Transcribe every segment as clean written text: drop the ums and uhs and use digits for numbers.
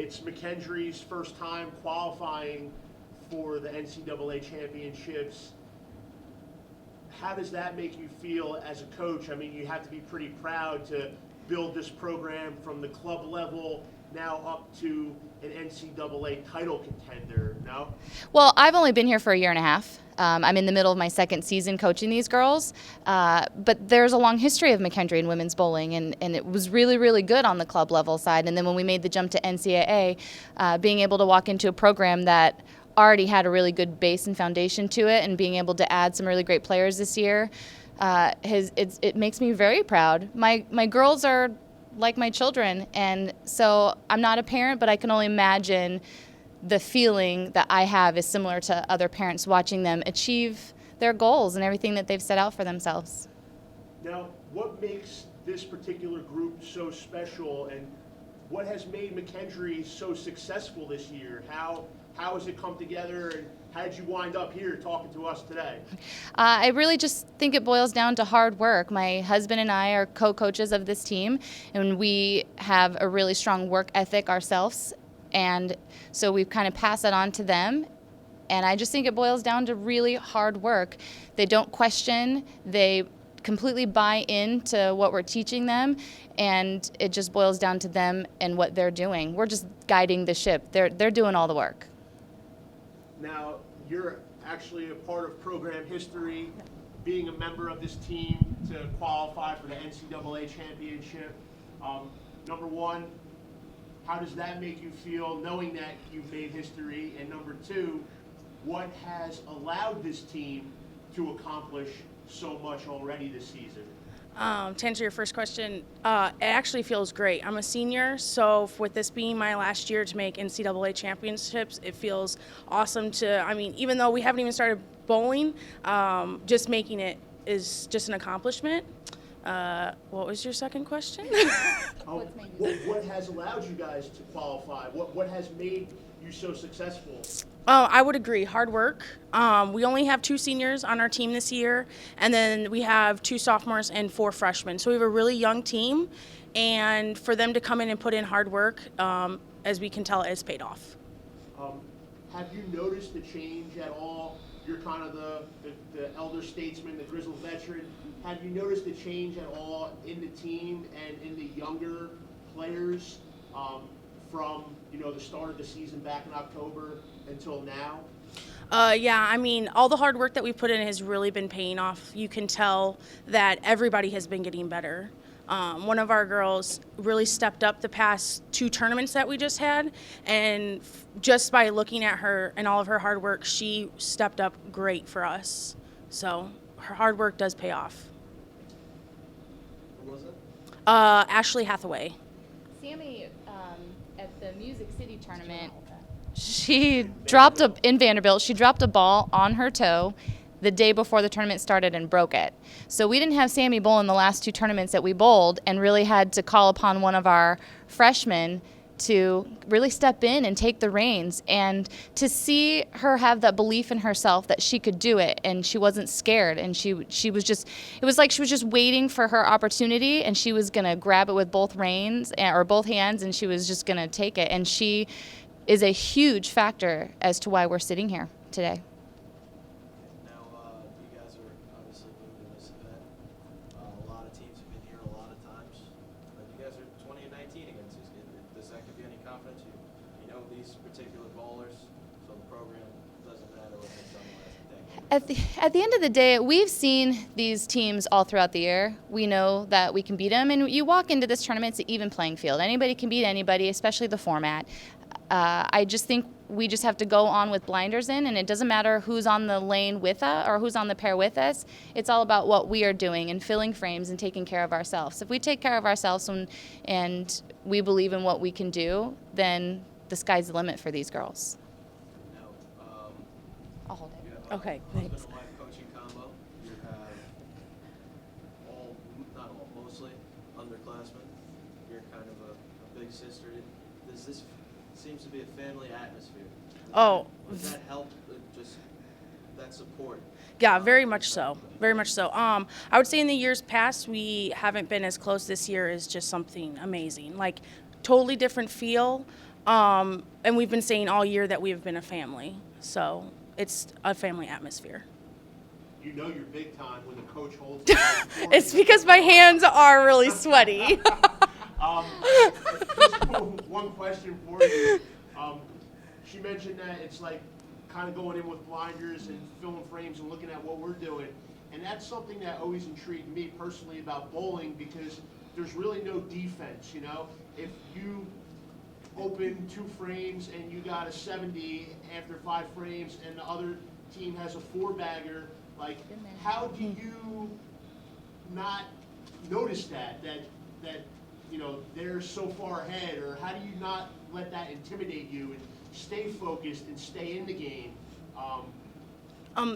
It's McKendree's first time qualifying for the NCAA championships. How does that make you feel as a coach? I mean, you have to be pretty proud to build this program from the club level now up to an NCAA title contender, no? Well, I've only been here for a year and a half. I'm in the middle of my second season coaching these girls, but there's a long history of McKendree in women's bowling, and it was really, really good on the club level side. And then when we made the jump to NCAA, being able to walk into a program that already had a really good base and foundation to it, and being able to add some really great players this year, it makes me very proud. My girls are like my children, and so I'm not a parent, but I can only imagine the feeling that I have is similar to other parents watching them achieve their goals and everything that they've set out for themselves. Now, what makes this particular group so special, and what has made McKendree so successful this year? How has it come together, and how did you wind up here talking to us today? I really just think it boils down to hard work. My husband and I are co-coaches of this team, and we have a really strong work ethic ourselves, and so we've kind of passed that on to them. And I just think it boils down to really hard work. They don't question, they completely buy into what we're teaching them, and it just boils down to them and what they're doing. We're just guiding the ship. They're doing all the work. Now, you're actually a part of program history, being a member of this team to qualify for the NCAA championship. Number one, how does that make you feel knowing that you've made history? And number two, what has allowed this team to accomplish so much already this season? To answer your first question, it actually feels great. I'm a senior, so with this being my last year to make NCAA championships, it feels awesome to, I mean, even though we haven't even started bowling, just making it is just an accomplishment. What was your second question? What has allowed you guys to qualify? What has made you so successful? I would agree. Hard work. We only have 2 seniors on our team this year, and then we have 2 sophomores and 4 freshmen. So we have a really young team, and for them to come in and put in hard work, as we can tell, it's paid off. Have you noticed the change at all? You're kind of the elder statesman, the grizzled veteran. Have you noticed the change at all in the team and in the younger players from the start of the season back in October until now? Yeah, I mean, all the hard work that we put in has really been paying off. You can tell that everybody has been getting better. One of our girls really stepped up the past 2 tournaments that we just had, and just by looking at her and all of her hard work, she stepped up great for us. So her hard work does pay off. What was it? Ashley Hathaway. Sammy, at the Music City tournament, she dropped in Vanderbilt. She dropped a ball on her toe the day before the tournament started and broke it. So we didn't have Sammy bowl in the last 2 tournaments that we bowled, and really had to call upon one of our freshmen to really step in and take the reins, and to see her have that belief in herself that she could do it, and she wasn't scared, and she was just, it was like she was just waiting for her opportunity, and she was going to grab it with both reins or both hands, and she was just going to take it. And she is a huge factor as to why we're sitting here today. Now, you guys are obviously new to this event. A lot of teams have been here a lot of times. You guys are 20-19 against these kids. Does that give you any confidence? You know these particular bowlers, so the program doesn't matter what they've done the last decade. At the end of the day, we've seen these teams all throughout the year. We know that we can beat them, and you walk into this tournament, it's an even playing field. Anybody can beat anybody, especially the format. I just think we just have to go on with blinders in, and it doesn't matter who's on the lane with us or who's on the pair with us. It's all about what we are doing and filling frames and taking care of ourselves. If we take care of ourselves and we believe in what we can do, then the sky's the limit for these girls. Now, I'll hold it. you have Okay, a husband thanks. and wife coaching combo. You have not all, mostly underclassmen. You're kind of a big sister. Does this seems to be a family atmosphere? Does that help? Just that support? Yeah, very much so. Very much so. I would say in the years past, we haven't been as close. This year is just something amazing. Like, totally different feel. And we've been saying all year that we have been a family. So it's a family atmosphere. You know you're big time when the coach holds the ball for It's you. because my hands are really sweaty. Just one question for you. She mentioned that it's like kind of going in with blinders and filling frames and looking at what we're doing. And that's something that always intrigued me personally about bowling, because there's really no defense, you know? If you open 2 frames and you got a 70 after 5 frames and the other team has a 4-bagger, like, how do you not notice that you know, they're so far ahead, or how do you not let that intimidate you and stay focused and stay in the game?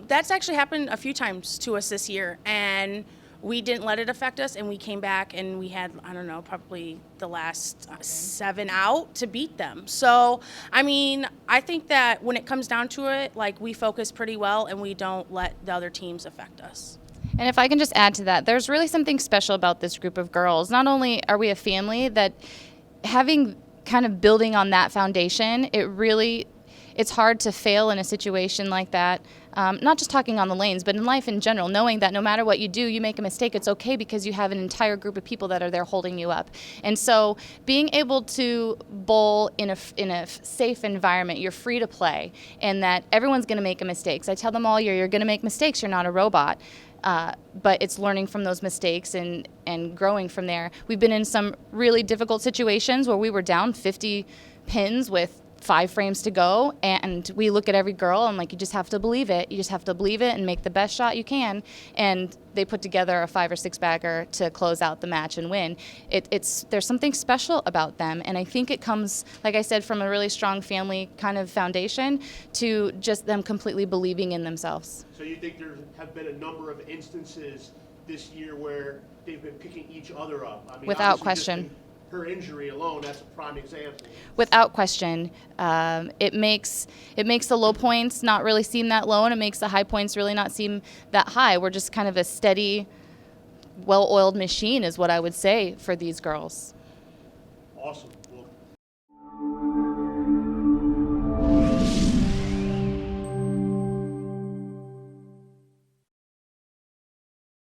That's actually happened a few times to us this year, and we didn't let it affect us, and we came back and we had, I don't know, probably the last 7 out to beat them. So, I mean, I think that when it comes down to it, like, we focus pretty well and we don't let the other teams affect us. And if I can just add to that, there's really something special about this group of girls. Not only are we a family, that having kind of building on that foundation, it's hard to fail in a situation like that. Not just talking on the lanes, but in life in general, knowing that no matter what you do, you make a mistake, it's okay, because you have an entire group of people that are there holding you up. And so being able to bowl in a safe environment, you're free to play, and that everyone's going to make mistakes. I tell them all year, you're going to make mistakes, you're not a robot. But it's learning from those mistakes and growing from there. We've been in some really difficult situations where we were down 50 pins with 5 frames to go, and we look at every girl and, like, you just have to believe it. You just have to believe it and make the best shot you can. And they put together a 5 or 6 bagger to close out the match and win. There's something special about them, and I think it comes, like I said, from a really strong family kind of foundation to just them completely believing in themselves. So you think there have been a number of instances this year where they've been picking each other up? I mean, Without obviously, question. just in her injury alone, that's a prime example. Without question, it makes the low points not really seem that low, and it makes the high points really not seem that high. We're just kind of a steady, well-oiled machine is what I would say for these girls. Awesome.